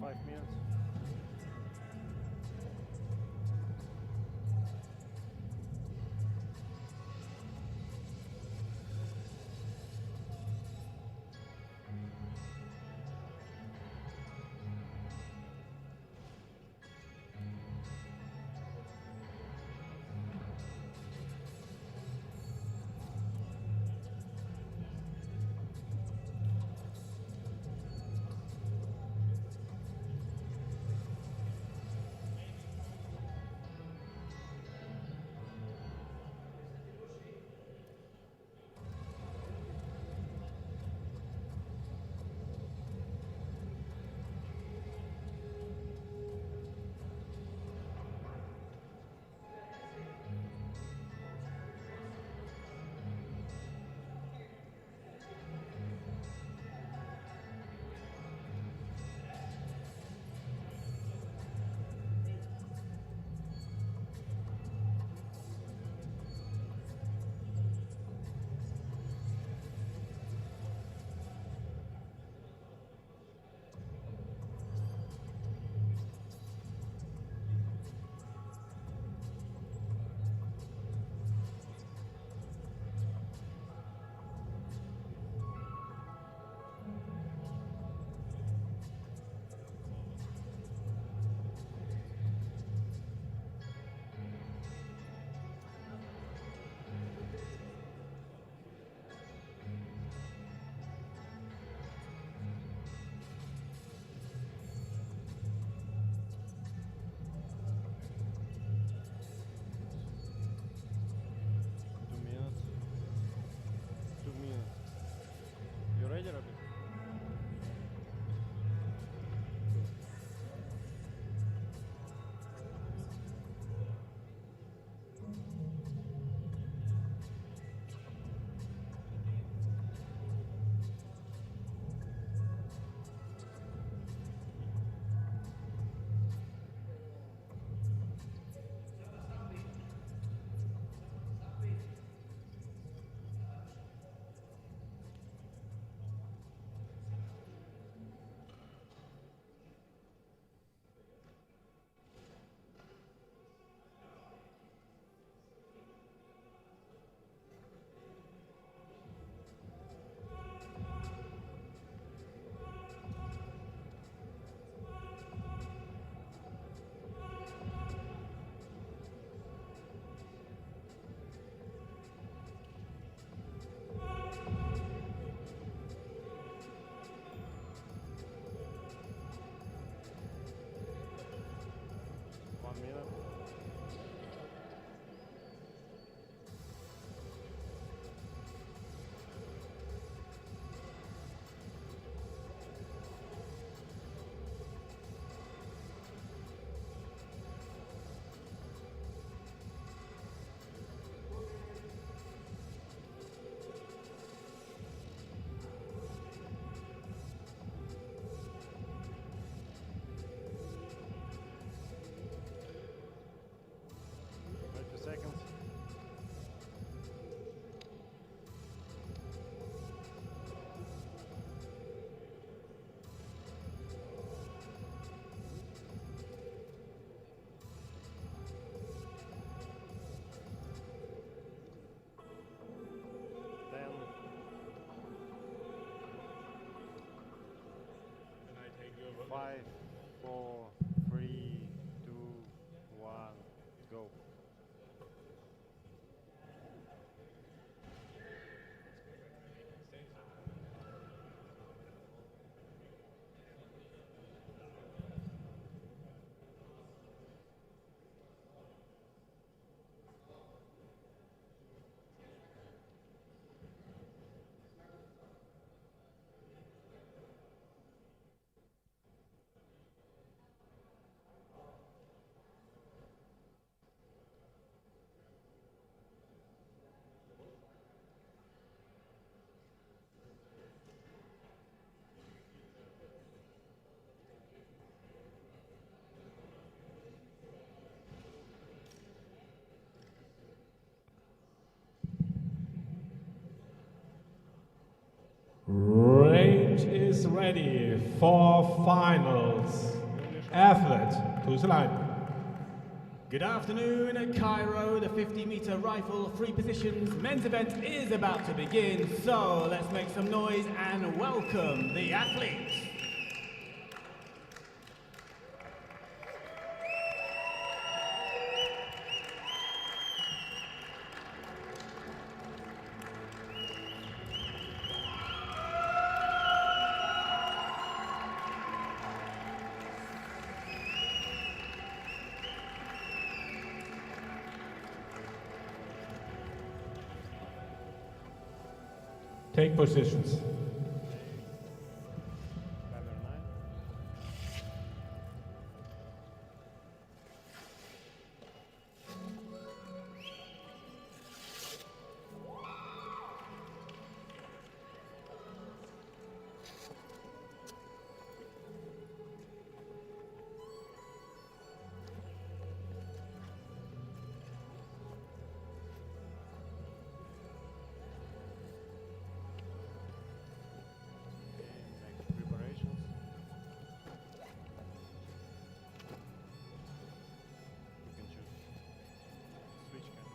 5 minutes. Five, four, three, two, one, go. Range is ready for finals. Athlete to the line. Good afternoon at Cairo. The 50-meter rifle free positions men's event is about to begin, so let's make some noise and welcome the athletes. Take positions. Camera 9. Preparations. You can choose switch cam.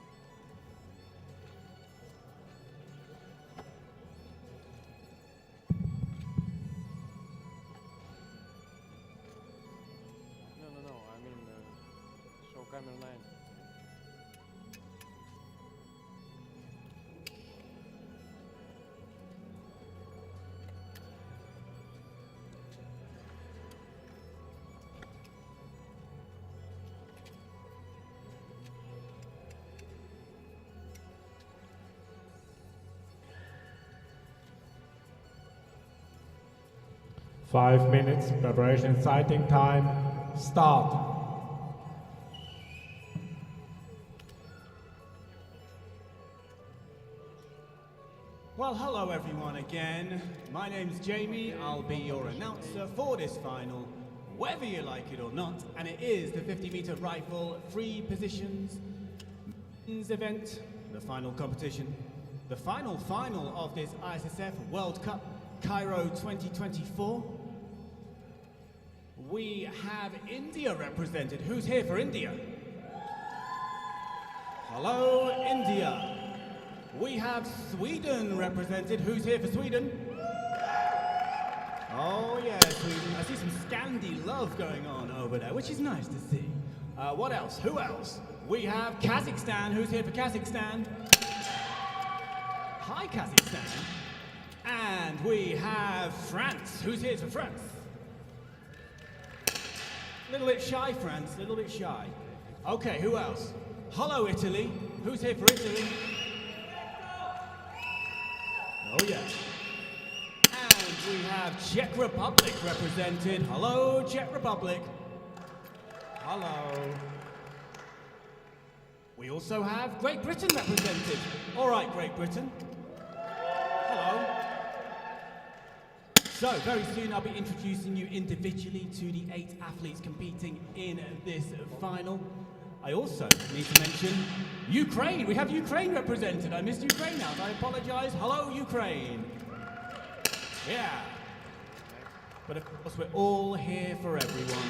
No. I mean, show camera 9. Five minutes, preparation sighting time, start. Well, hello everyone again. My name's Jamie. I'll be your announcer for this final, whether you like it or not, and it is the 50-meter rifle free positions men's event, the final competition, the final of this ISSF World Cup Cairo 2024. We have India represented. Who's here for India? Hello, India. We have Sweden represented. Who's here for Sweden? Oh yeah, Sweden. I see some Scandi love going on over there, which is nice to see. What else? Who else? We have Kazakhstan. Who's here for Kazakhstan? Hi, Kazakhstan. And we have France. Who's here for France? A little bit shy, France. A little bit shy. Okay, who else? Hello, Italy. Who's here for Italy? Oh, yeah. And we have Czech Republic represented. Hello, Czech Republic. Hello. We also have Great Britain represented. All right, Great Britain. Hello. So, very soon I'll be introducing you individually to the 8 athletes competing in this final. I also need to mention Ukraine. We have Ukraine represented. I missed Ukraine out. I apologize. Hello, Ukraine. Yeah. But of course, we're all here for everyone.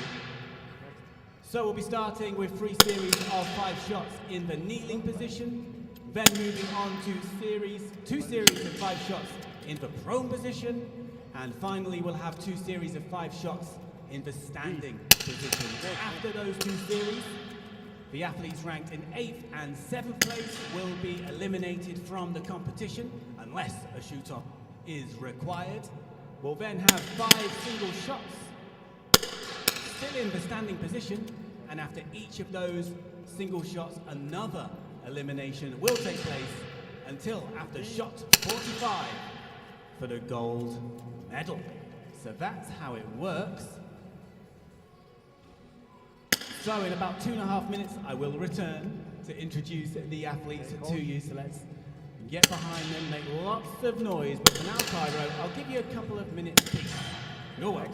So we'll be starting with 3 series of 5 shots in the kneeling position, then moving on to 2 series of 5 shots in the prone position, and finally we'll have 2 series of 5 shots in the standing position. After those 2 series, the athletes ranked in 8th and 7th place will be eliminated from the competition unless a shoot-off is required. We'll then have 5 single shots still in the standing position, and after each of those single shots, another elimination will take place until after shot 45 for the gold medal. So that's how it works. So in about 2.5 minutes, I will return to introduce the athletes to you. So let's get behind them, make lots of noise. But for now, Cairo, I'll give you a couple of minutes peace. You're welcome.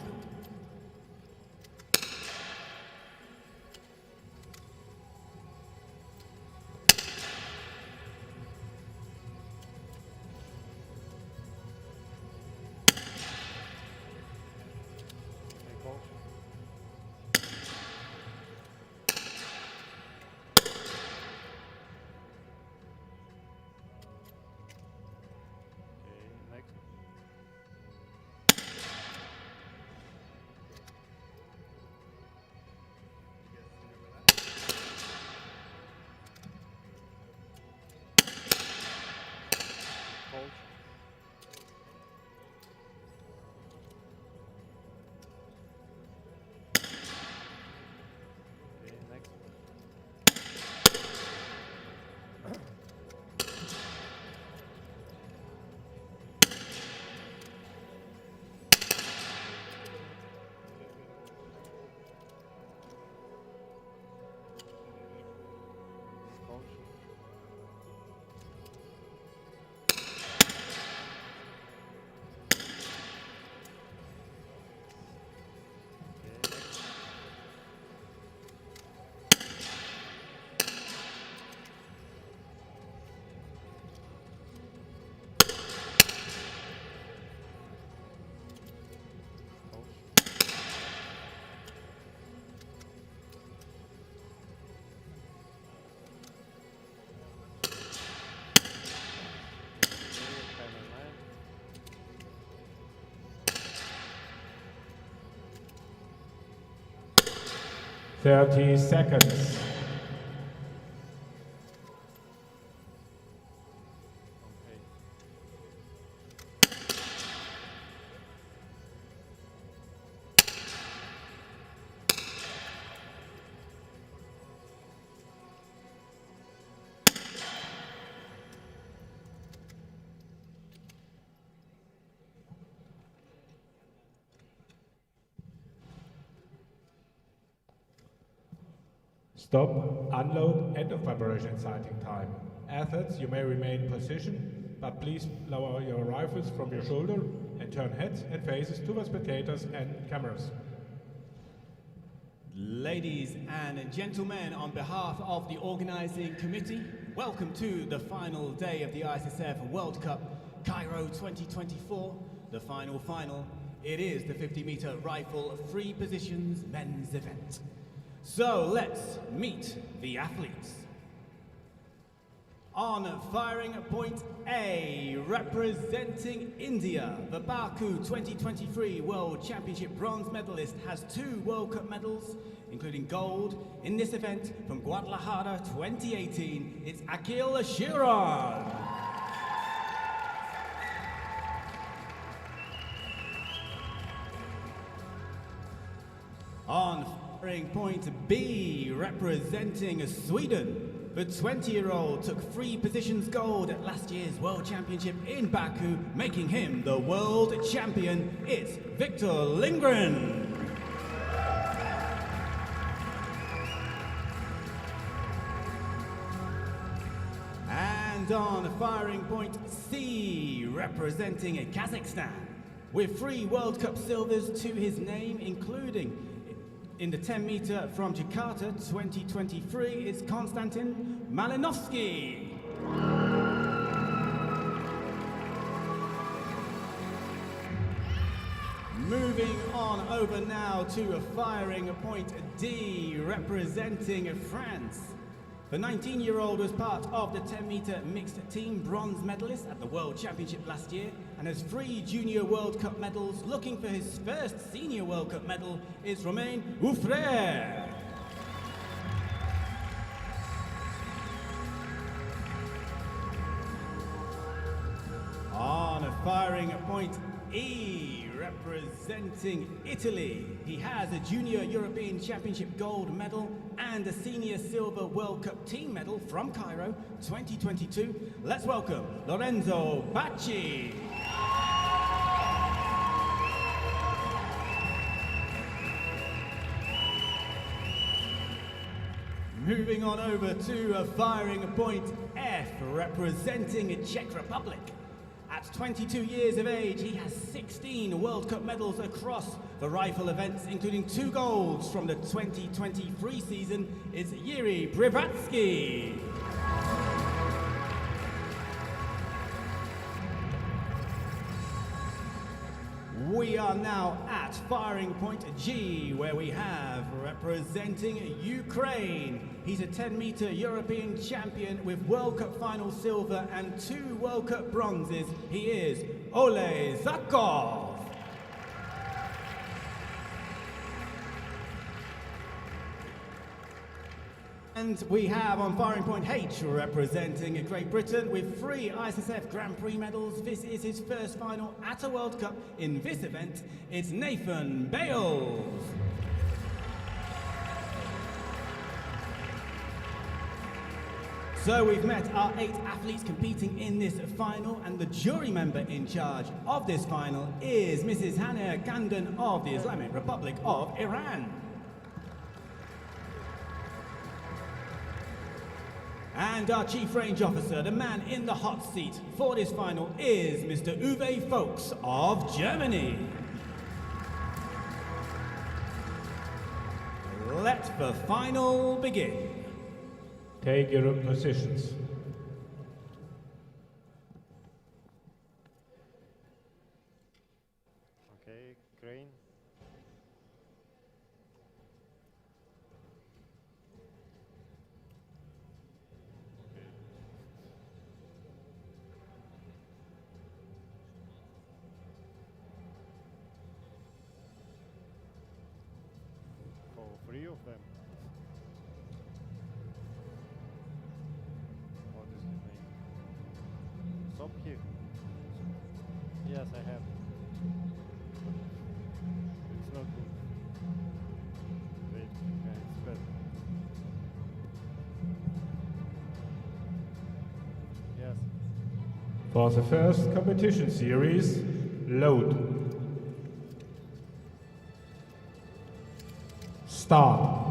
30 seconds. Okay. Stop, unload, end of preparation sighting time. Athletes, you may remain in position, but please lower your rifles from your shoulder and turn heads and faces towards spectators and cameras. Ladies and gentlemen, on behalf of the organising committee, welcome to the final day of the ISSF World Cup Cairo 2024, the final. It is the 50-metre rifle free positions men's event. So let's meet the athletes. On firing point A, representing India, the Baku 2023 World Championship bronze medalist has 2 World Cup medals, including gold in this event from Guadalajara 2018. It's Akil Shiran. On firing point B, representing Sweden, the 20-year-old took 3 positions gold at last year's World Championship in Baku, making him the world champion. It's Victor Lindgren. And on firing point C, representing Kazakhstan, with 3 World Cup silvers to his name, including in the 10-metre from Jakarta 2023, is Konstantin Malinovsky. Moving on over now to a firing point D, representing France. The 19-year-old was part of the 10-metre mixed team bronze medalist at the World Championship last year and has 3 Junior World Cup medals. Looking for his first Senior World Cup medal is Romain Oufrère. On firing point E, representing Italy, he has a Junior European Championship gold medal and a Senior Silver World Cup team medal from Cairo 2022. Let's welcome Lorenzo Bacci. Moving on over to a firing point F, representing Czech Republic. At 22 years of age, he has 16 World Cup medals across the rifle events, including 2 golds from the 2023 season. It's Yuri Privatsky. We are now at firing point G, where we have representing Ukraine. He's a 10-metre European champion with World Cup final silver and 2 World Cup bronzes. He is Oleh Zakov. And we have on firing point H, representing Great Britain with 3 ISSF Grand Prix medals. This is his first final at a World Cup in this event. It's Nathan Bales. So we've met our 8 athletes competing in this final, and the jury member in charge of this final is Mrs. Hannah Kandan of the Islamic Republic of Iran. And our Chief Range Officer, the man in the hot seat for this final, is Mr. Uwe Folks of Germany. Let the final begin. Take your positions. Okay, crane. For 3 of them. here. Yes, I have. It's not good. Wait, yeah, it's better. Yes. For the first competition series, load. Start.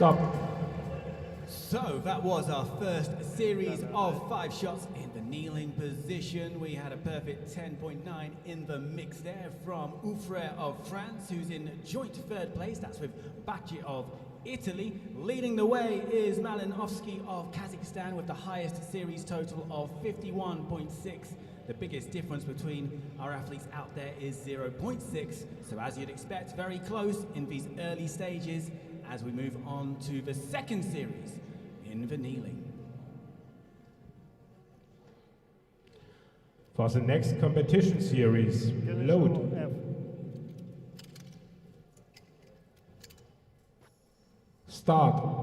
Stop. So that was our first series of 5 shots in the kneeling position. We had a perfect 10.9 in the mix there from Ufre of France, who's in joint third place. That's with Bakci of Italy. Leading the way is Malinovsky of Kazakhstan with the highest series total of 51.6. The biggest difference between our athletes out there is 0.6. So as you'd expect, very close in these early stages as we move on to the second series in the kneeling. For the next competition series, load. Start.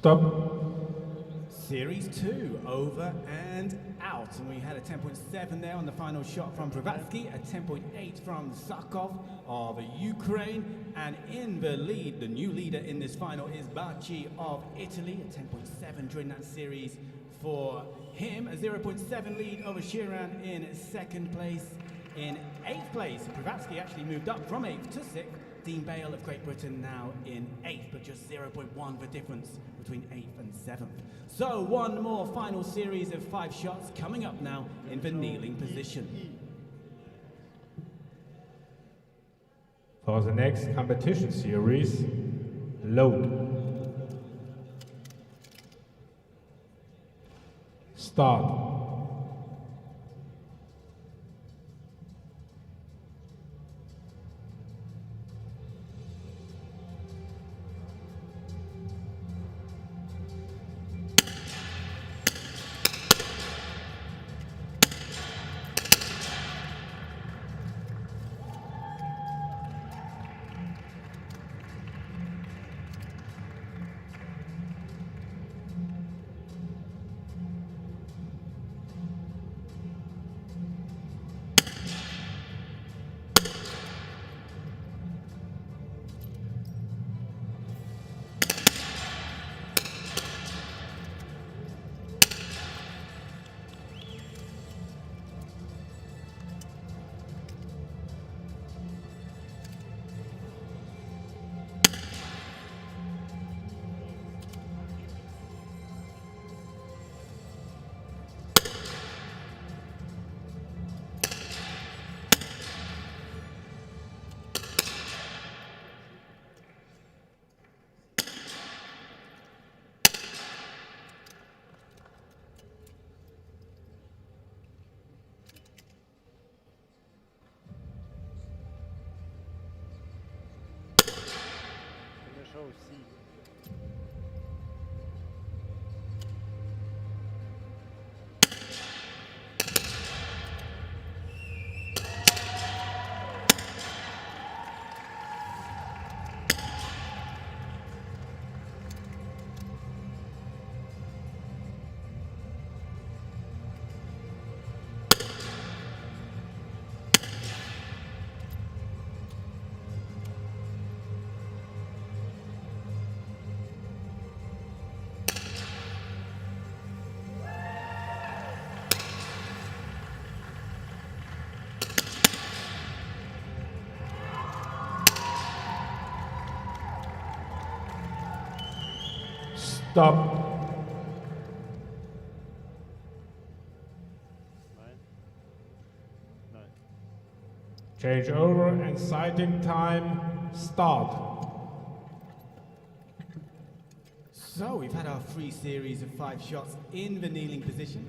Stop. Series 2, over and out. And we had a 10.7 there on the final shot from Pravatsky, a 10.8 from Sakov of Ukraine. And in the lead, the new leader in this final is Baci of Italy, a 10.7 during that series for him. A 0.7 lead over Shiran in second place. In 8th place, Pravatsky actually moved up from 8th to 6th. Dean Bale of Great Britain now in 8th, but just 0.1 the difference between 8th and 7th. So one more final series of 5 shots coming up now in the kneeling position. For the next competition series, load. Start. Aussi. Stop. 9. Change over and sighting time. Start. So we've had our 3 series of 5 shots in the kneeling position.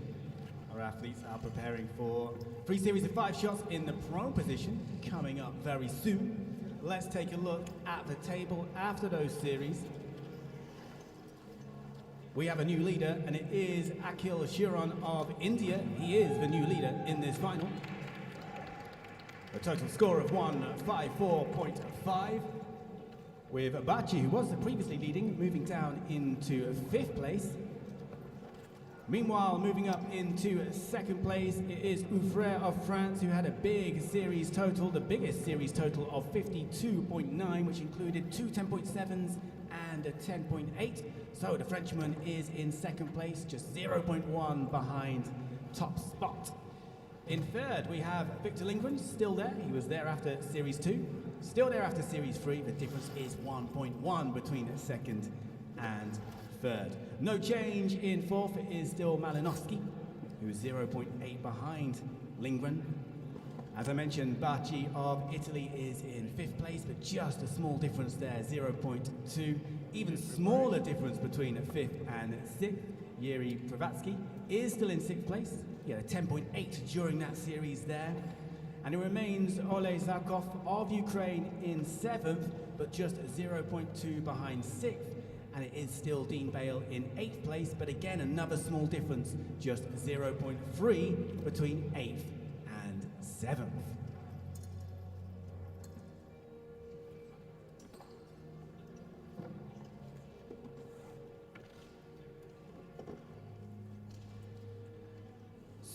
Our athletes are preparing for 3 series of 5 shots in the prone position coming up very soon. Let's take a look at the table after those series. We have a new leader, and it is Akhil Shiran of India. He is the new leader in this final. A total score of 154.5. With Baci, who was previously leading, moving down into 5th place. Meanwhile, moving up into 2nd place, it is Oufrère of France, who had a big series total, the biggest series total of 52.9, which included 2 10.7s and a 10.8. So the Frenchman is in 2nd place, just 0.1 behind top spot. In 3rd, we have Victor Lindgren, still there. He was there after Series 2. Still there after Series 3. The difference is 1.1 between 2nd and 3rd. No change in 4th. It is still Malinowski, who is 0.8 behind Lindgren. As I mentioned, Baci of Italy is in 5th place, but just a small difference there, 0.2. Even smaller difference between 5th and 6th. Yuri Pravatsky is still in 6th place. He had a 10.8 during that series there. And it remains Ole Zakov of Ukraine in 7th, but just 0.2 behind 6th. And it is still Dean Bale in 8th place, but again, another small difference, just 0.3 between 8th and 7th.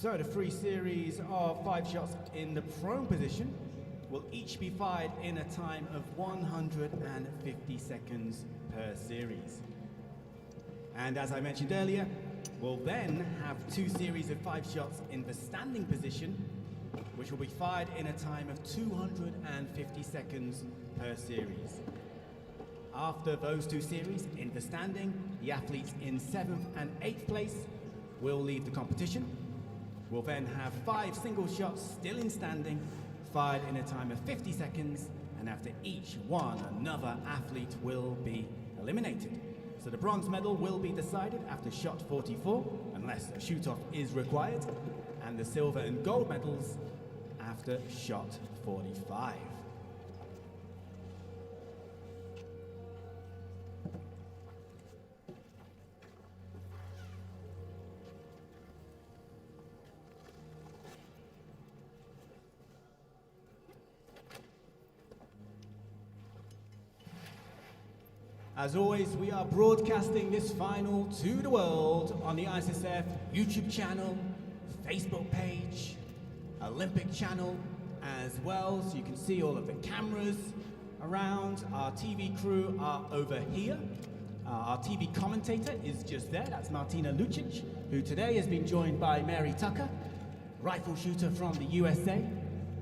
So the 3 series of 5 shots in the prone position will each be fired in a time of 150 seconds per series. And as I mentioned earlier, we'll then have 2 series of 5 shots in the standing position, which will be fired in a time of 250 seconds per series. After those 2 series in the standing, the athletes in 7th and 8th place will leave the competition. We'll then have 5 single shots still in standing, fired in a time of 50 seconds, and after each one, another athlete will be eliminated. So the bronze medal will be decided after shot 44, unless a shoot-off is required, and the silver and gold medals after shot 45. As always, we are broadcasting this final to the world on the ISSF YouTube channel, Facebook page, Olympic channel as well, so you can see all of the cameras around. Our TV crew are over here. Our TV commentator is just there, that's Martina Lucic, who today has been joined by Mary Tucker, rifle shooter from the USA,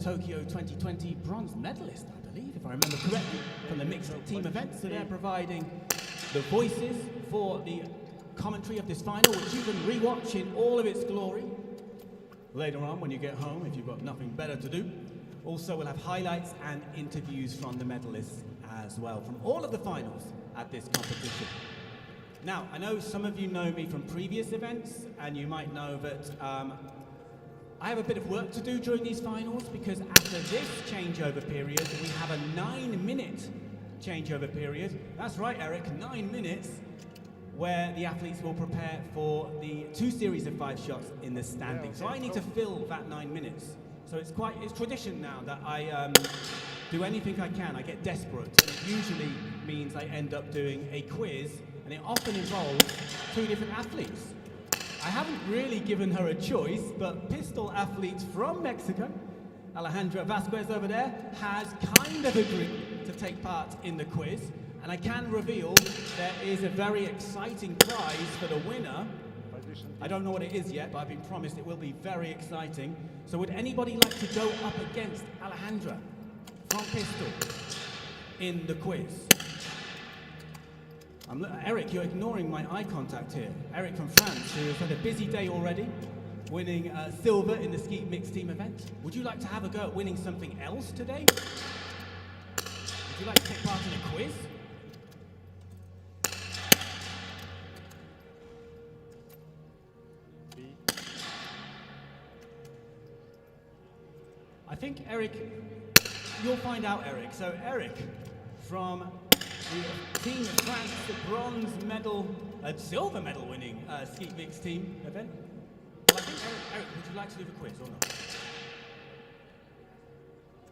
Tokyo 2020 bronze medalist, I believe, if I remember correctly, from the mixed team event. So they're providing the voices for the commentary of this final, which you can rewatch in all of its glory later on when you get home, if you've got nothing better to do. Also, we'll have highlights and interviews from the medalists as well, from all of the finals at this competition. Now, I know some of you know me from previous events, and you might know that I have a bit of work to do during these finals, because after this changeover period, we have a 9-minute changeover period. That's right, Eric, 9 minutes, where the athletes will prepare for the 2 series of 5 shots in the standing. So I need to fill that 9 minutes. So it's tradition now that I do anything I can. I get desperate, and it usually means I end up doing a quiz, and it often involves 2 different athletes. I haven't really given her a choice, but pistol athlete from Mexico, Alejandra Vasquez over there, has kind of agreed to take part in the quiz. And I can reveal there is a very exciting prize for the winner. I don't know what it is yet, but I've been promised it will be very exciting. So would anybody like to go up against Alejandra from pistol in the quiz? Eric, you're ignoring my eye contact here. Eric from France, who has had a busy day already, winning silver in the ski mixed team event. Would you like to have a go at winning something else today? Would you like to take part in a quiz? I think Eric, you'll find out, Eric. So Eric from the Team France, the bronze medal, silver medal winning ski mixed team event. Well, I think Eric, would you like to do the quiz or not?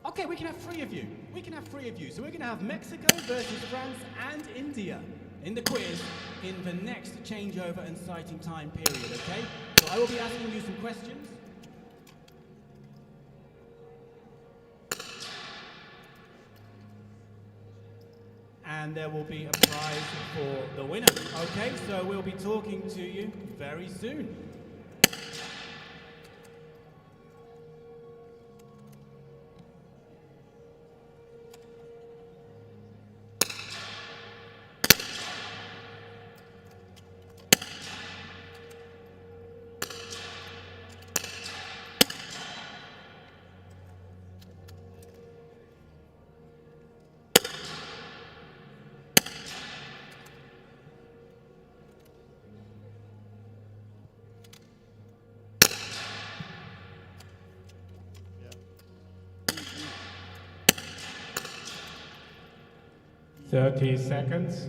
Okay, we can have 3 of you. We can have 3 of you. So we're going to have Mexico versus France and India in the quiz in the next changeover and sighting time period, okay? So I will be asking you some questions. And there will be a prize for the winner. Okay, so we'll be talking to you very soon. Yeah. 30 seconds.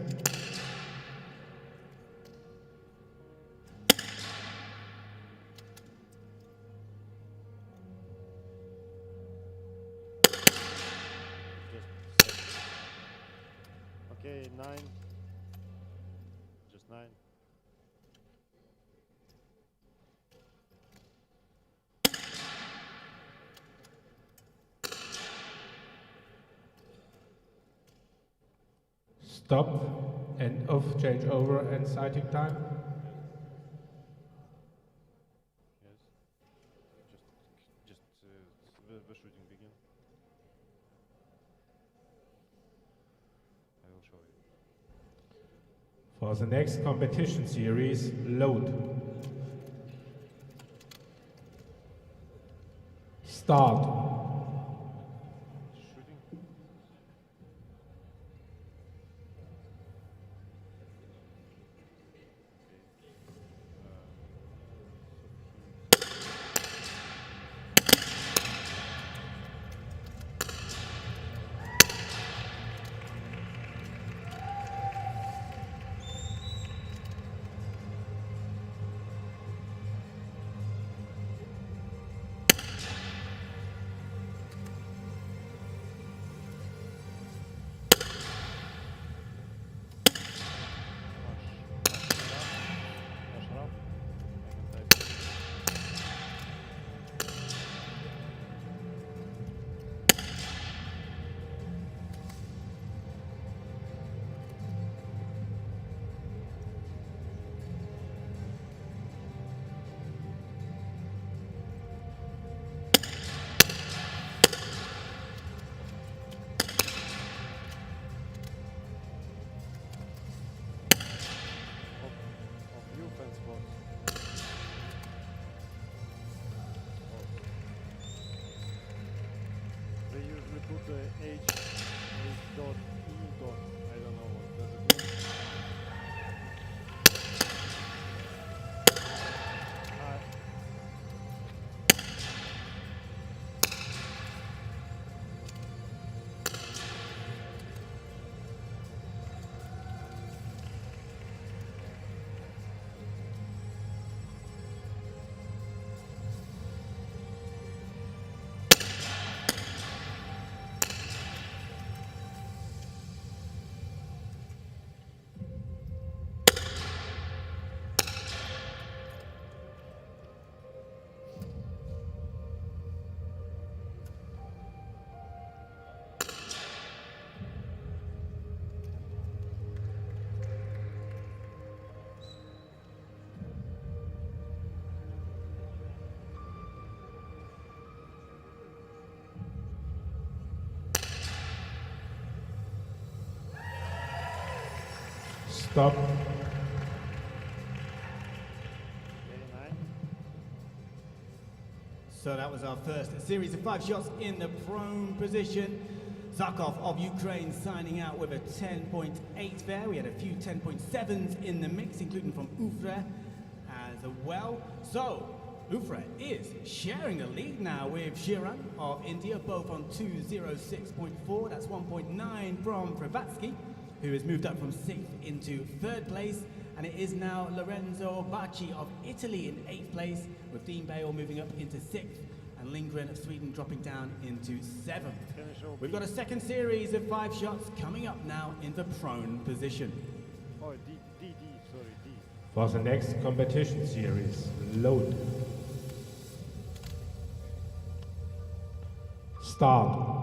Okay, 9. Just 9. Stop. End of changeover and sighting time. Yes. Just the shooting begin. I will show you. For the next competition series, load. Start. Shooting. They usually put the H dot E dot. I don't know what does it mean. Stop. Very nice. So that was our first series of 5 shots in the prone position. Zarkov of Ukraine signing out with a 10.8 there. We had a few 10.7s in the mix, including from Ufre as well. So Ufre is sharing the lead now with Shiran of India, both on 206.4. That's 1.9 from Pravatsky, who has moved up from 6th into 3rd place. And it is now Lorenzo Bacci of Italy in 8th place, with Dean Bale moving up into 6th, and Lindgren of Sweden dropping down into 7th. We've got a second series of 5 shots coming up now in the prone position. Oh, D. For the next competition series, load. Start.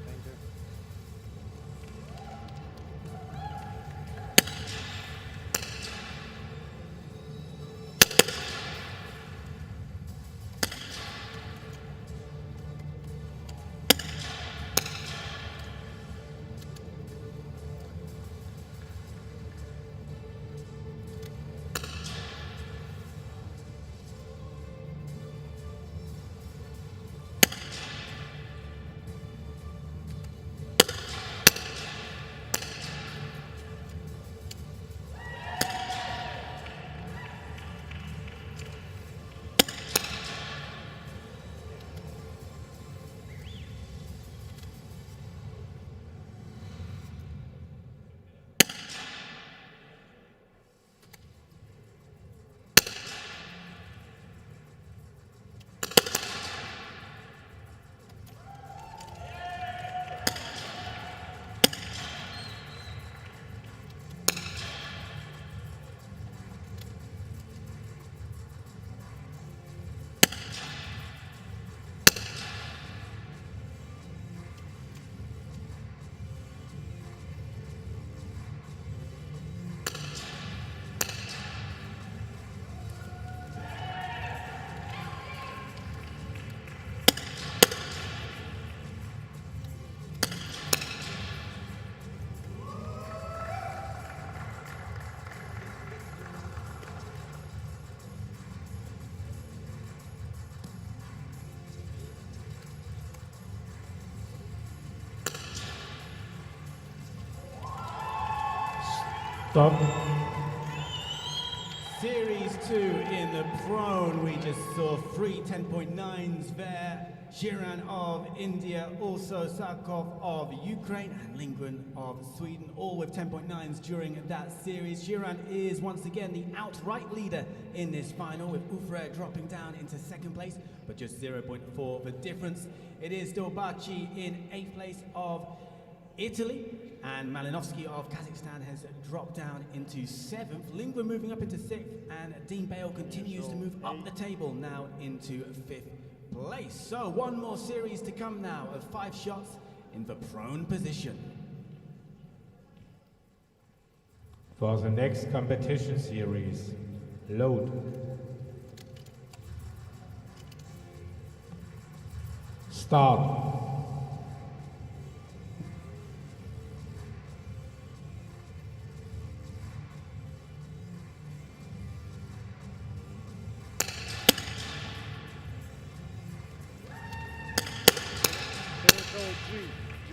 Thank you. Stop. Series 2 in the prone, we just saw 3 10.9s there. Shiran of India, also Sarkov of Ukraine, and Lindgren of Sweden, all with 10.9s during that series. Shiran is once again the outright leader in this final, with Ufre dropping down into second place, but just 0.4 the difference. It is still Baci in 8th place of Italy, and Malinovsky of Kazakhstan has dropped down into 7th. Lindgren moving up into 6th, and Dean Bale continues to move up the table now into 5th place. So one more series to come now of 5 shots in the prone position. For the next competition series, load. Start. G.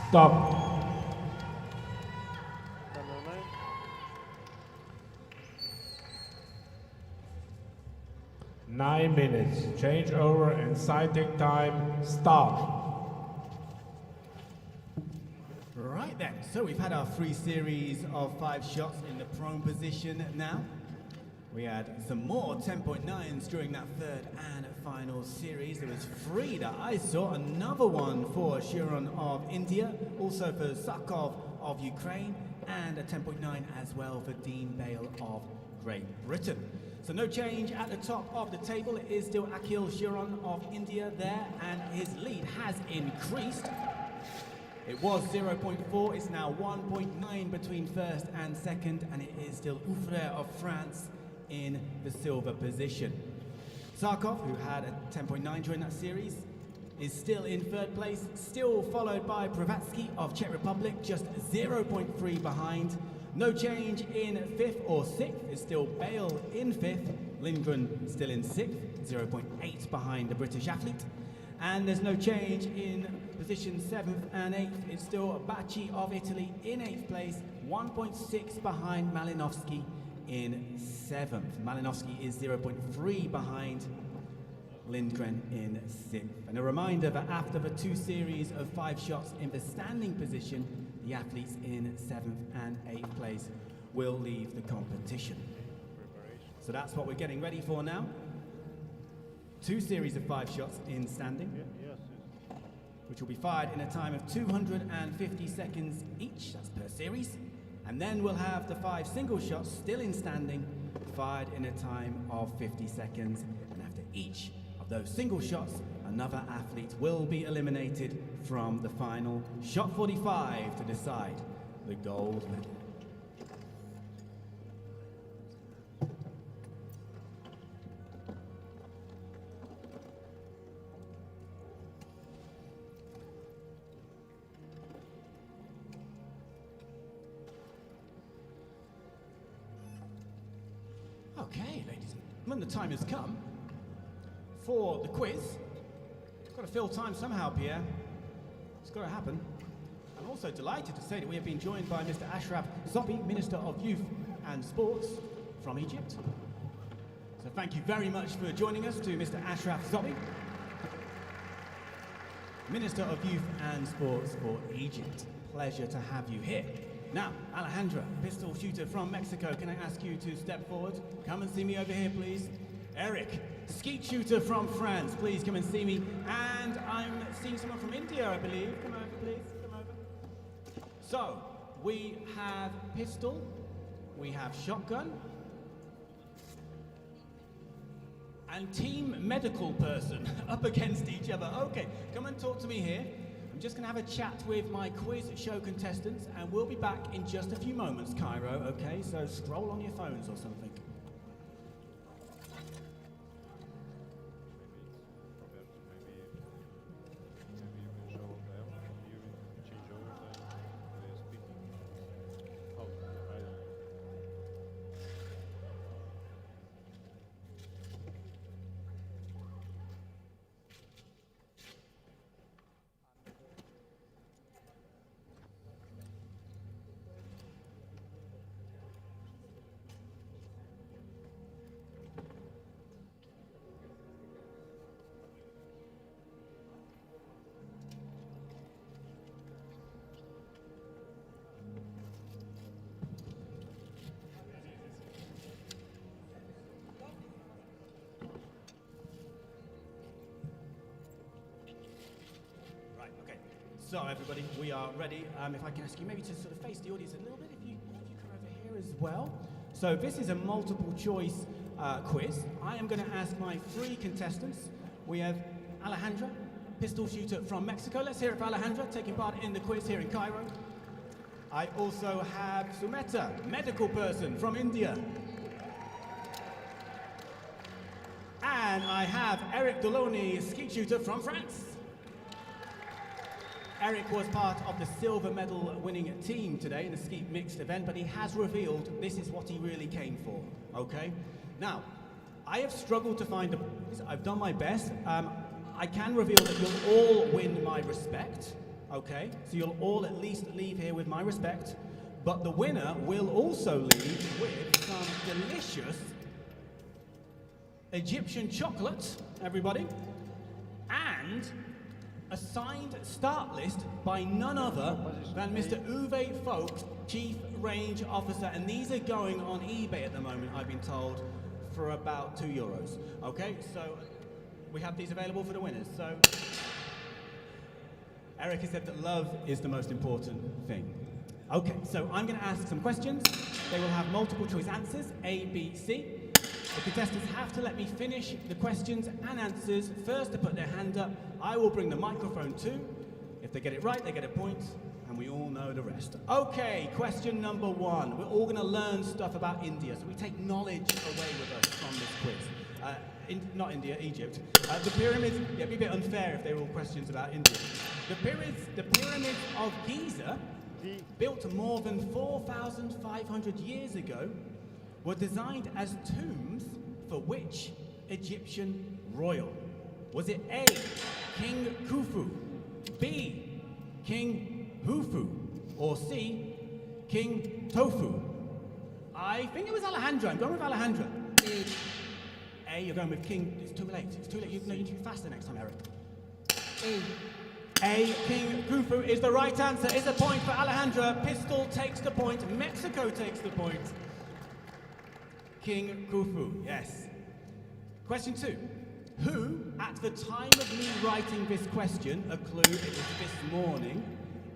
Stop. 9 minutes. Change over and sighting time. Start. Right then, so we've had our 3 series of 5 shots in the prone position now. We had some more 10.9s during that 3rd and final series. There was 3 that I saw, another one for Shiran of India, also for Sakov of Ukraine, and a 10.9 as well for Dean Bale of Great Britain. So no change at the top of the table. It is still Akhil Shiran of India there, and his lead has increased. It was 0.4, it's now 1.9 between 1st and 2nd, and it is still Ufre of France in the silver position. Sarkov, who had a 10.9 during that series, is still in 3rd place, still followed by Pravatsky of Czech Republic, just 0.3 behind. No change in 5th or 6th, is still Bale in 5th, Lindgren still in 6th, 0.8 behind the British athlete. And there's no change in position 7th and 8th, it's still Baci of Italy in 8th place, 1.6 behind Malinovsky in 7th. Malinovsky is 0.3 behind Lindgren in 6th. And a reminder that after the 2 series of 5 shots in the standing position, the athletes in 7th and 8th place will leave the competition. So that's what we're getting ready for now. 2 series of 5 shots in standing, which will be fired in a time of 250 seconds each, that's per series. And then we'll have the 5 single shots still in standing, fired in a time of 50 seconds. And after each of those single shots, another athlete will be eliminated from the final. Shot 45 to decide the gold medal. Okay, ladies and gentlemen, the time has come for the quiz. Got to fill time somehow, Pierre. It's got to happen. I'm also delighted to say that we have been joined by Mr. Ashraf Zobi, Minister of Youth and Sports from Egypt. So thank you very much for joining us, to Mr. Ashraf Zobi, Minister of Youth and Sports for Egypt. Pleasure to have you here. Now, Alejandra, pistol shooter from Mexico, can I ask you to step forward? Come and see me over here, please. Eric, skeet shooter from France, please come and see me. And I'm seeing someone from India, I believe. Come over, please, come over. So, we have pistol, we have shotgun, and team medical person up against each other. Okay, come and talk to me here. I'm just going to have a chat with my quiz show contestants, and we'll be back in just a few moments, Cairo, okay? So scroll on your phones or something. So everybody, we are ready. If I can ask you maybe to sort of face the audience a little bit, if you come over here as well. So this is a multiple choice quiz. I am going to ask my three contestants. We have Alejandra, pistol shooter from Mexico. Let's hear it for Alejandra, taking part in the quiz here in Cairo. I also have Sumeta, medical person from India. And I have Eric Deloney, skeet shooter from France. Eric was part of the silver medal winning team today in the skeet mixed event, but he has revealed this is what he really came for, okay? Now, I have struggled to find I've done my best. I can reveal that you'll all win my respect, okay? So you'll all at least leave here with my respect, but the winner will also leave with some delicious Egyptian chocolate, everybody, and a signed start list by none other than Mr. Uwe Folks, Chief Range Officer, and these are going on eBay at the moment, I've been told, for about €2. Okay, so we have these available for the winners. So Eric has said that love is the most important thing. Okay, so I'm going to ask some questions. They will have multiple choice answers, A, B, C. The contestants have to let me finish the questions and answers. First to put their hand up, I will bring the microphone to. If they get it right, they get a point, and we all know the rest. Okay, question number one. We're all going to learn stuff about India, so we take knowledge away with us from this quiz. Not India, Egypt. The pyramids, yeah, it'd be a bit unfair if they were all questions about India. The pyramids of Giza, built more than 4,500 years ago, were designed as tombs for which Egyptian royal? Was it A, King Khufu, B, King Hufu, or C, King Tofu? I think it was Alejandra. I'm going with Alejandra. A, you're going with King. It's too late. It's too late. You need to be faster next time, Eric. A, King Khufu is the right answer. Is a point for Alejandra. Pistol takes the point. Mexico takes the point. King Khufu, yes. Question two. Who, at the time of me writing this question, a clue it was this morning,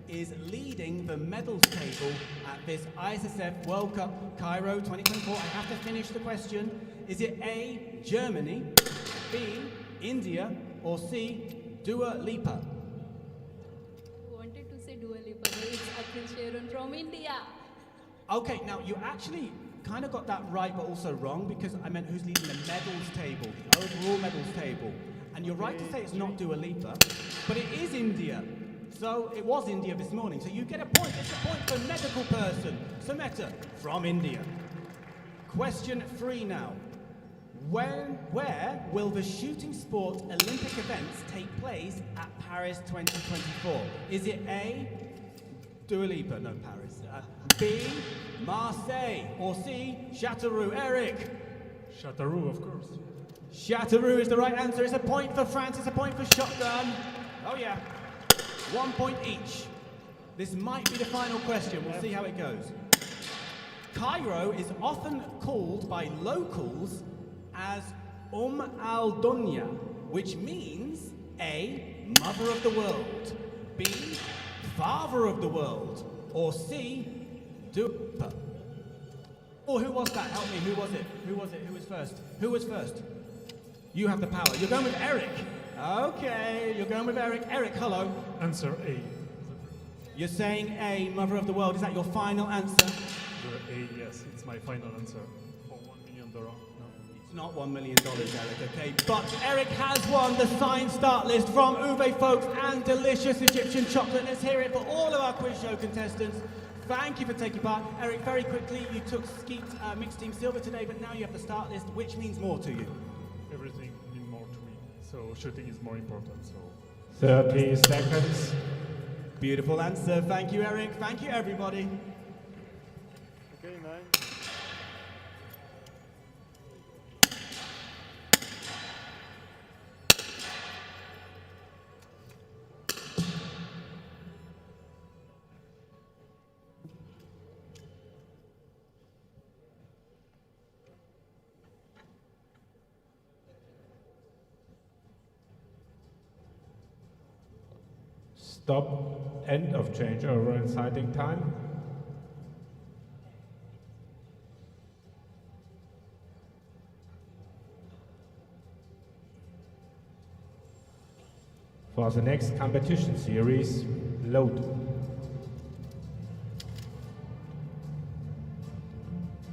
is leading the medals table at this ISSF World Cup Cairo 2024? I have to finish the question. Is it A, Germany, B, India, or C, Dua Lipa? Wanted to say Dua Lipa, but it's Akhil Sharon from India. Okay, now you actually kind of got that right, but also wrong, because I meant who's leading the medals table, the overall medals table. And you're right to say it's not Dua Lipa, but it is India. So it was India this morning. So you get a point. It's a point for medical person. Sameta from India. Question 3 now. Where will the shooting sport Olympic events take place at Paris 2024? Is it A, Dua Lipa, no Paris, B, Marseille, or C, Châteauroux? Eric? Châteauroux, of course. Châteauroux is the right answer. It's a point for France, it's a point for Shotgun. Oh yeah. 1 point each. This might be the final question. We'll see how it goes. Cairo is often called by locals as al-Dunya, which means A, mother of the world, B, father of the world, or C, Dupa. Oh, who was that? Help me. Who was it? Who was it? Who was first? Who was first? You have the power. You're going with Eric. Okay, you're going with Eric. Eric, hello. Answer A. You're saying A, mother of the world. Is that your final answer? A, yes, it's my final answer. For $1 million. No. It's not $1 million, Eric, okay? But Eric has won the signed start list from Uwe Folks and delicious Egyptian chocolate. Let's hear it for all of our quiz show contestants. Thank you for taking part. Eric, very quickly, you took skeet mixed team silver today, but now you have the start list. Which means more to you? Everything means more to me. So shooting is more important. So 30 seconds. Beautiful answer. Thank you, Eric. Thank you, everybody. Okay, 9. Stop. End of changeover and sighting time. For the next competition series, load.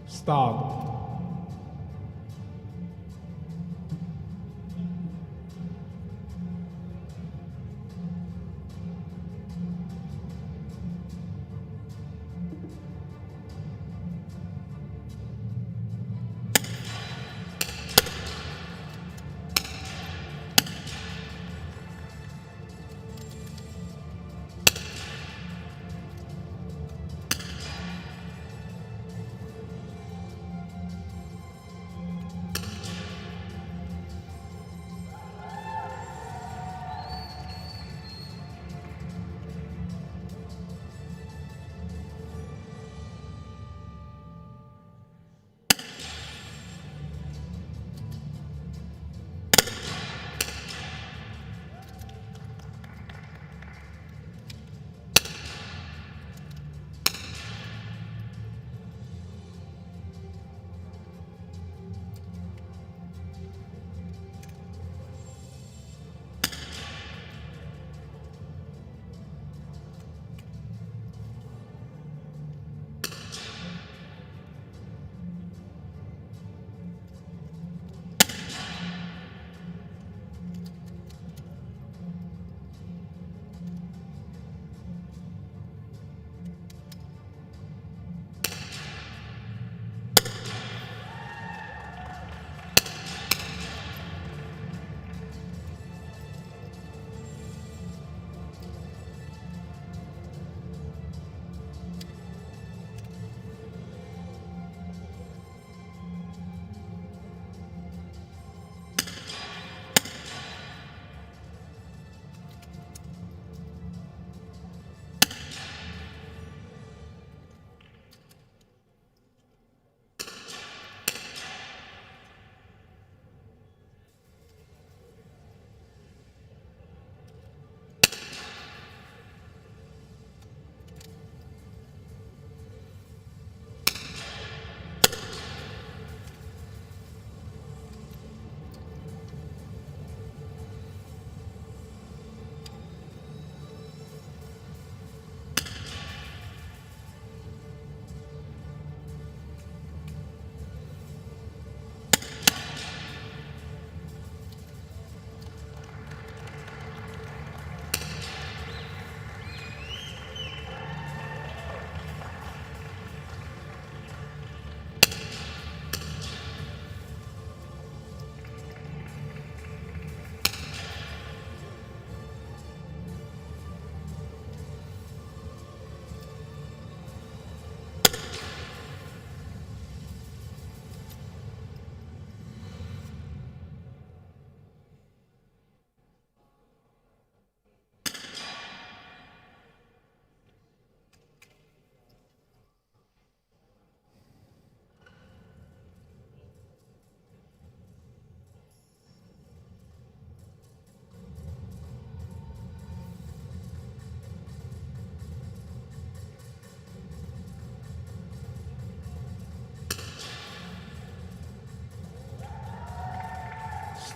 Start.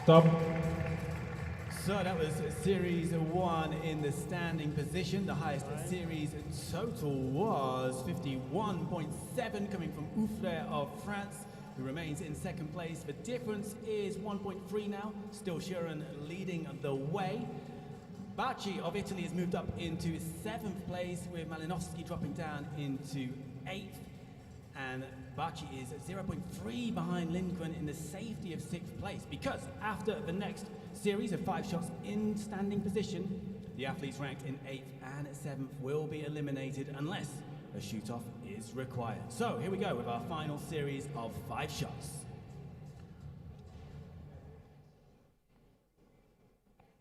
Stop. So that was Series 1 in the standing position. The highest series total was 51.7 coming from Oufler of France, who remains in second place. The difference is 1.3 now, still Sheeran leading the way. Bacci of Italy has moved up into 7th place, with Malinowski dropping down into 8th. And Bacci is 0.3 behind Lindgren in the safety of 6th place, because after the next series of 5 shots in standing position, the athletes ranked in 8th and 7th will be eliminated unless a shoot-off is required. So here we go with our final series of 5 shots.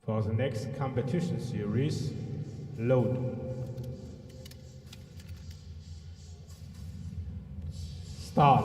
For the next competition series, load. Start.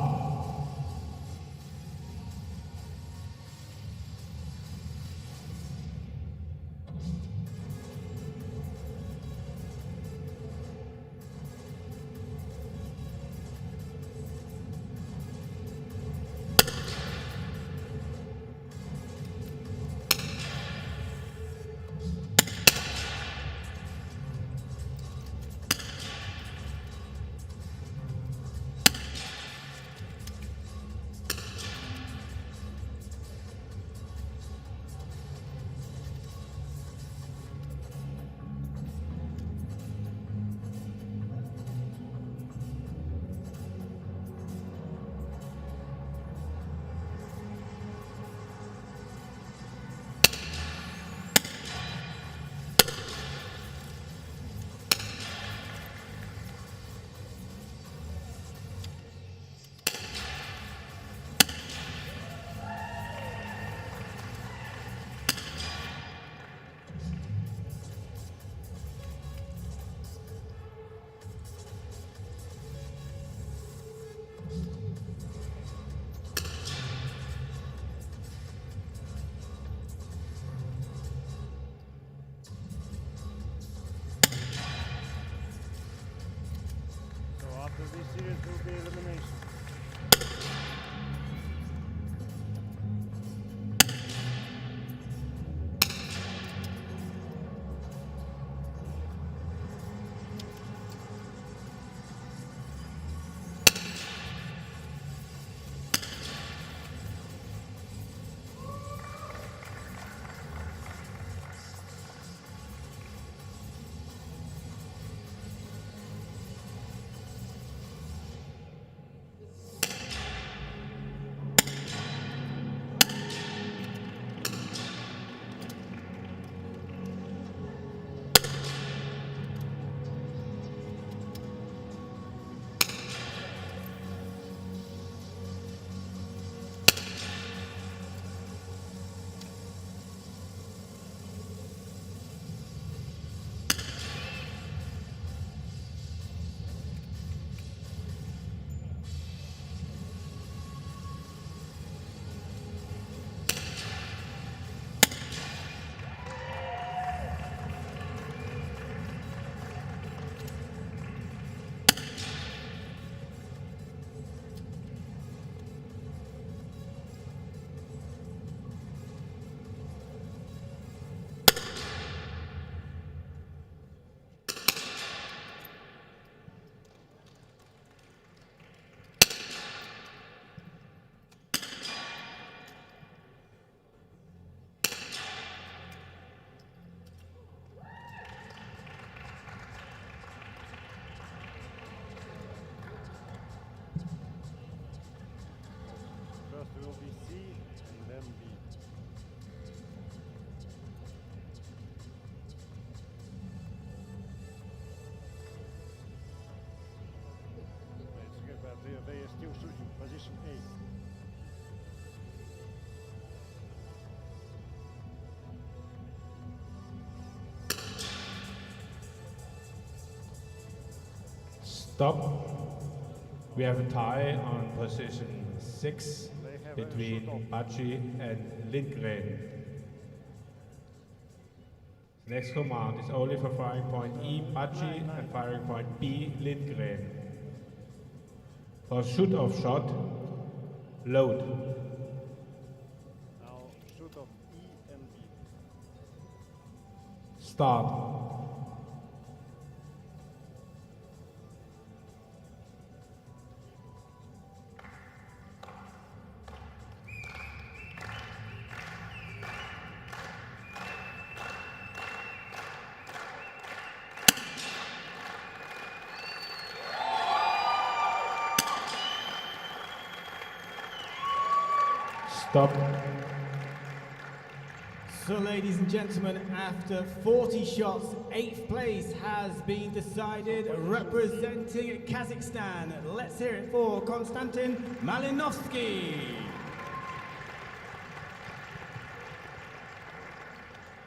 After this series will be elimination. Will be C and then B. Let's get back there. They are still shooting. Position A. Stop. We have a tie on position 6 between Bacci and Lindgren. Next command is only for firing point E, Bacci, and firing point B, Lindgren. For shoot-off shot, load. Now shoot off Start. Stop. So, ladies and gentlemen, after 40 shots, 8th place has been decided, representing Kazakhstan. Let's hear it for Konstantin Malinovsky.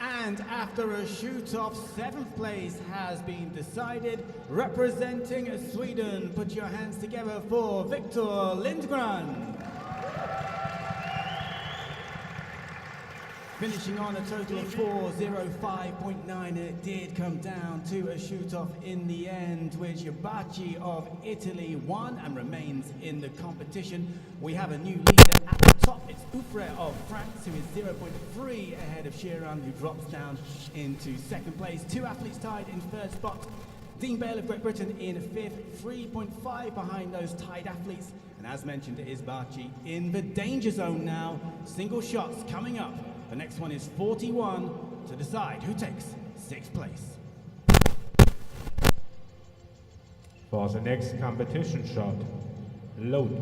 And after a shoot-off, 7th place has been decided, representing Sweden. Put your hands together for Victor Lindgren. Finishing on a total of 4:05.9, it did come down to a shoot-off in the end, which Baci of Italy won and remains in the competition. We have a new leader at the top. It's Ufre of France, who is 0.3 ahead of Sheeran, who drops down into second place. 2 athletes tied in third spot. Dean Bale of Great Britain in fifth, 3.5 behind those tied athletes. And as mentioned, it is Baci in the danger zone now. Single shots coming up. The next one is 41 to decide who takes 6th place. For the next competition shot, load.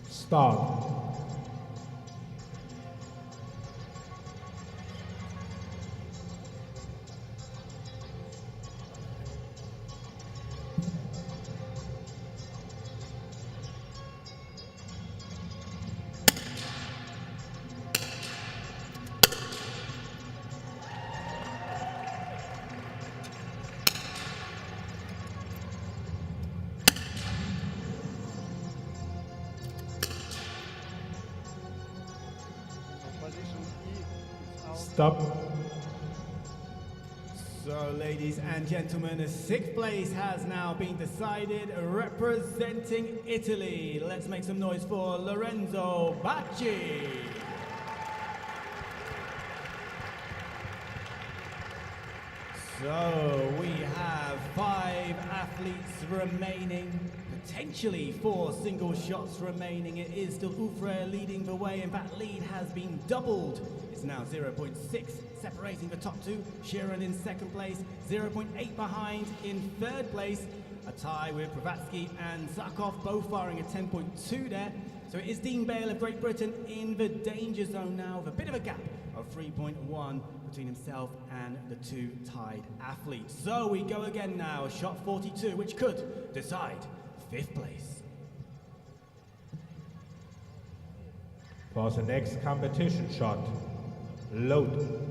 Start. Position E is out. Stop. So, ladies and gentlemen, 6th place has now been decided, representing Italy. Let's make some noise for Lorenzo Baci. So, we have 5 athletes remaining, potentially 4 single shots remaining. It is still Ufre leading the way, and that lead has been doubled. It's now 0.6 separating the top 2. Sheeran in second place, 0.8 behind in third place. A tie with Pravatsky and Zarkov, both firing at 10.2 there. So it is Dean Bale of Great Britain in the danger zone now, with a bit of a gap of 3.1 between himself and the 2 tied athletes. So we go again now, shot 42, which could decide 5th place. For the next competition shot, load.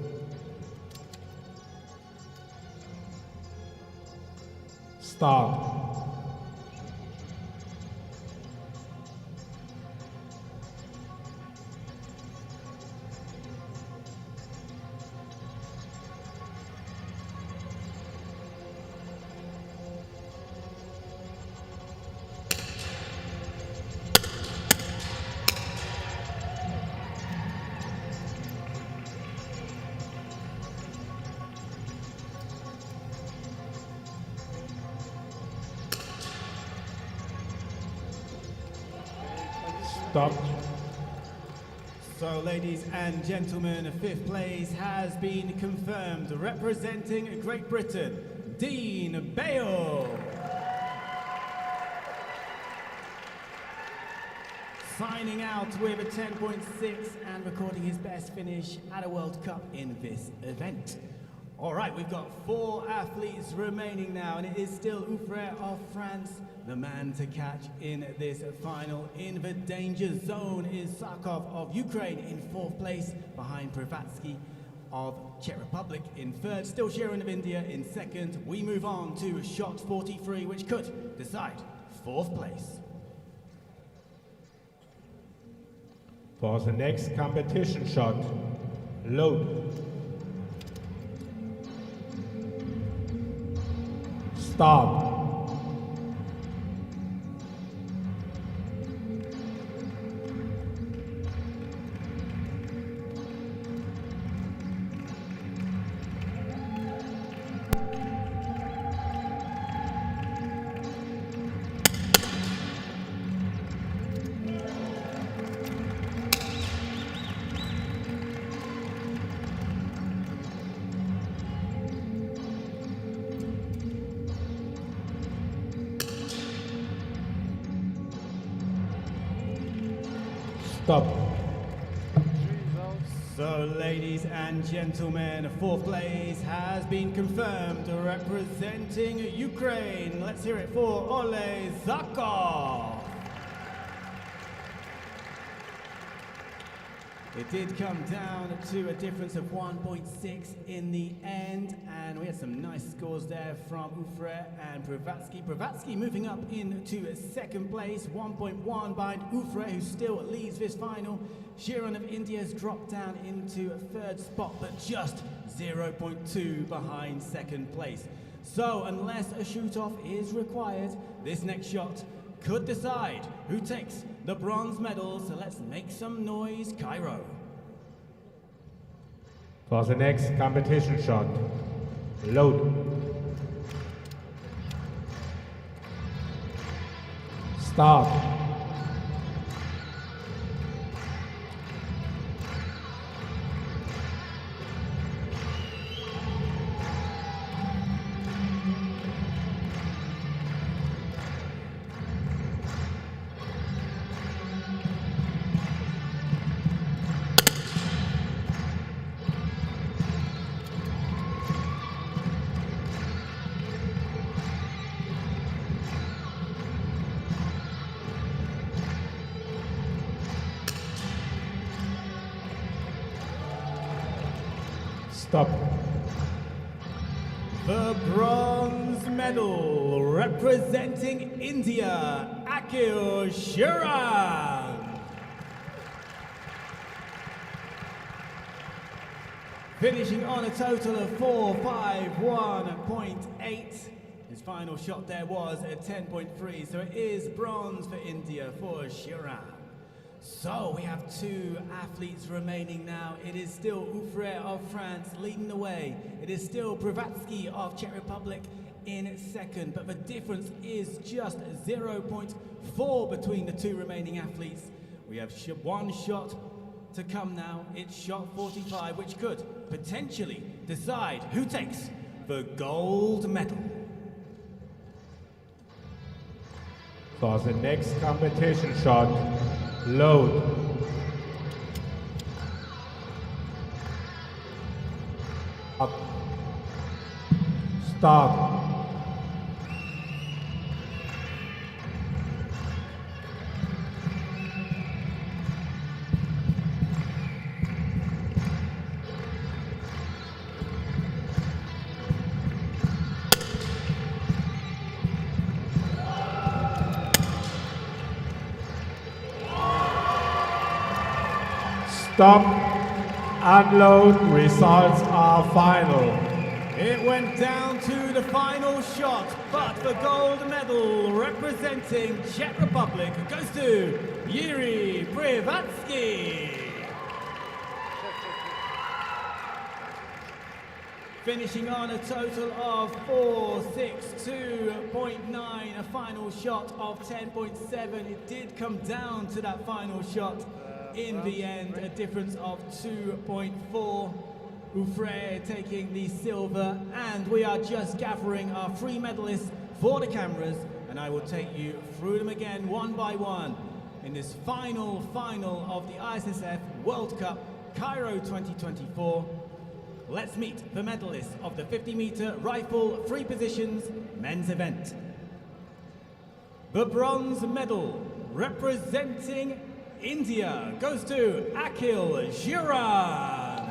Start. Stop. So, ladies and gentlemen, 5th place has been confirmed, representing Great Britain, Dean Bale. Signing out with a 10.6 and recording his best finish at a World Cup in this event. All right, we've got 4 athletes remaining now, and it is still Ufre of France, the man to catch in this final. In the danger zone is Zarkov of Ukraine in 4th place, behind Pravatsky of Czech Republic in 3rd. Still Sheeran of India in 2nd. We move on to shot 43, which could decide 4th place. For the next competition shot, load. Start. Stop. She's out. So, ladies and gentlemen, fourth place has been confirmed, representing Ukraine. Let's hear it for Ole Zakov. It did come down to a difference of 1.6 in the end, and we had some nice scores there from Ufre and Pravatsky. Pravatsky moving up into second place, 1.1 behind Ufre, who still leads this final. Shiran of India has dropped down into a third spot, but just 0.2 behind second place. So unless a shoot-off is required, this next shot could decide who takes the bronze medal. So let's make some noise, Cairo. For the next competition shot, load. Start. Stop. The bronze medal representing India, Akhil Shiran. Finishing on a total of 451.8. His final shot there was a 10.3, so it is bronze for India for Shiran. So we have two athletes remaining now. It is still Ufre of France leading the way. It is still Pravatsky of Czech Republic in second, but the difference is just 0.4 between the two remaining athletes. We have one shot to come now. It's shot 45, which could potentially decide who takes the gold medal. For the next competition shot, load. Up. Start. Stop, unload, results are final. It went down to the final shot, but the gold medal representing Czech Republic goes to Yuri Pravatsky. Finishing on a total of 462.9, a final shot of 10.7. It did come down to that final shot. In the end, a difference of 2.4. Ufre taking the silver, and we are just gathering our three medalists for the cameras, and I will take you through them again one by one in this final of the ISSF World Cup Cairo 2024. Let's meet the medalists of the 50-meter rifle free positions men's event. The bronze medal representing India goes to Akhil Shiran.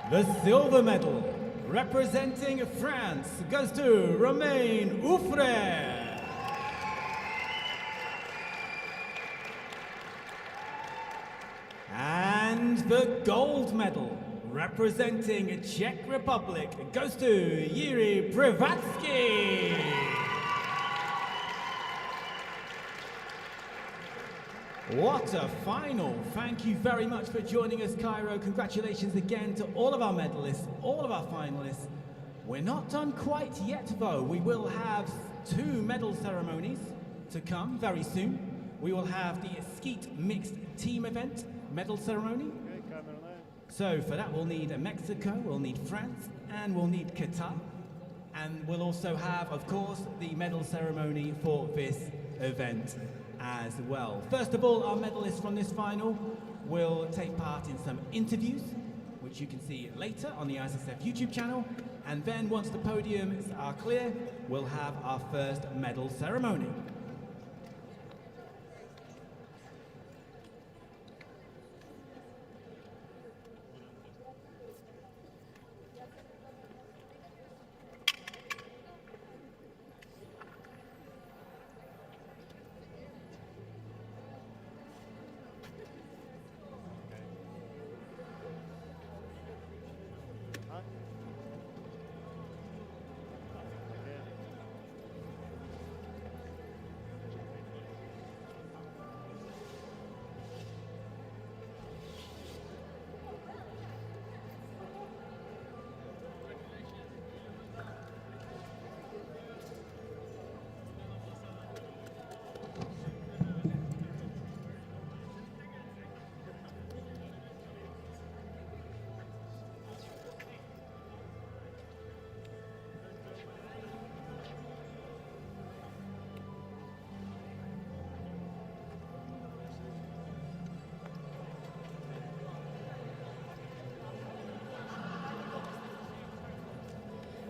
The silver medal representing France goes to Romain Ufre. And the gold medal representing Czech Republic goes to Yuri Pravatsky. What a final. Thank you very much for joining us, Cairo. Congratulations again to all of our medalists, all of our finalists. We're not done quite yet, though. We will have two medal ceremonies to come very soon. We will have the skeet mixed team event medal ceremony. So for that we'll need Mexico, we'll need France, and we'll need Qatar. And we'll also have, of course, the medal ceremony for this event as well. First of all, our medalists from this final will take part in some interviews, which you can see later on the ISSF YouTube channel. And then once the podiums are clear, we'll have our first medal ceremony. Huh? Okay.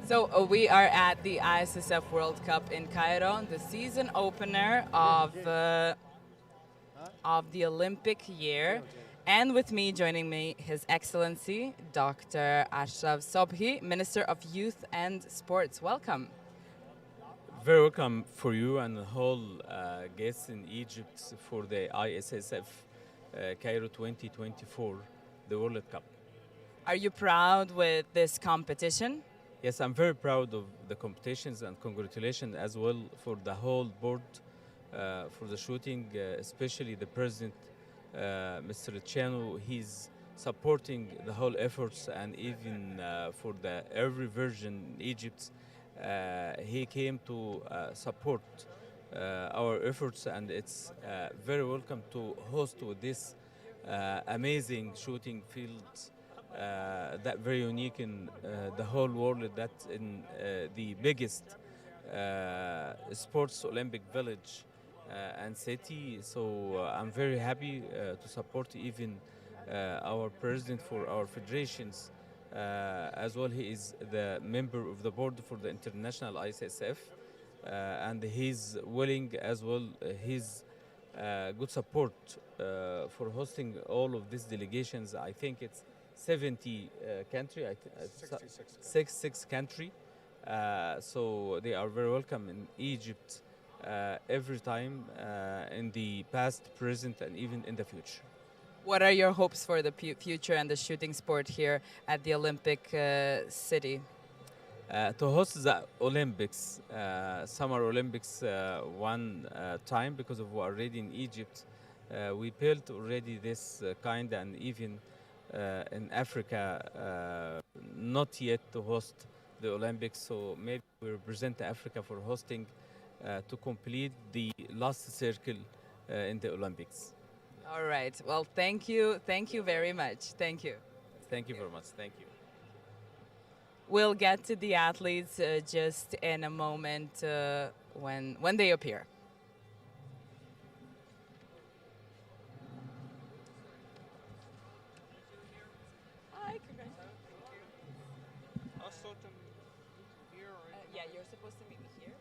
So we are at the ISSF World Cup in Cairo, the season opener of the Olympic year. And with me, joining me, His Excellency, Dr. Ashraf Sobhi, Minister of Youth and Sports. Welcome. Very welcome for you and the whole guests in Egypt for the ISSF Cairo 2024, the World Cup. Are you proud with this competition? Yes, I'm very proud of the competitions and congratulations as well for the whole board for the shooting, especially the president, Mr. Chano. He's supporting the whole efforts, and even for the every version in Egypt, he came to support our efforts, and it's very welcome to host with this amazing shooting fields. That very unique in the whole world, that in the biggest sports Olympic village and city. So I'm very happy to support even our president for our federations as well. He is the member of the board for the international ISSF and he's willing as well, his good support for hosting all of these delegations. I think it's 70 country, 66 country. So they are very welcome in Egypt every time in the past, present, and even in the future. What are your hopes for the future and the shooting sport here at the Olympic city? To host the Olympics, Summer Olympics one time, because of already in Egypt, we built already this kind, and even in Africa, not yet to host the Olympics. So maybe we represent Africa for hosting to complete the last circle in the Olympics. All right. Well, thank you. Thank you very much. Thank you. Thank you very much. Thank you. We'll get to the athletes just in a moment when they appear. Hi, congratulations. I'll sort them here or Yeah, you're supposed to meet me here.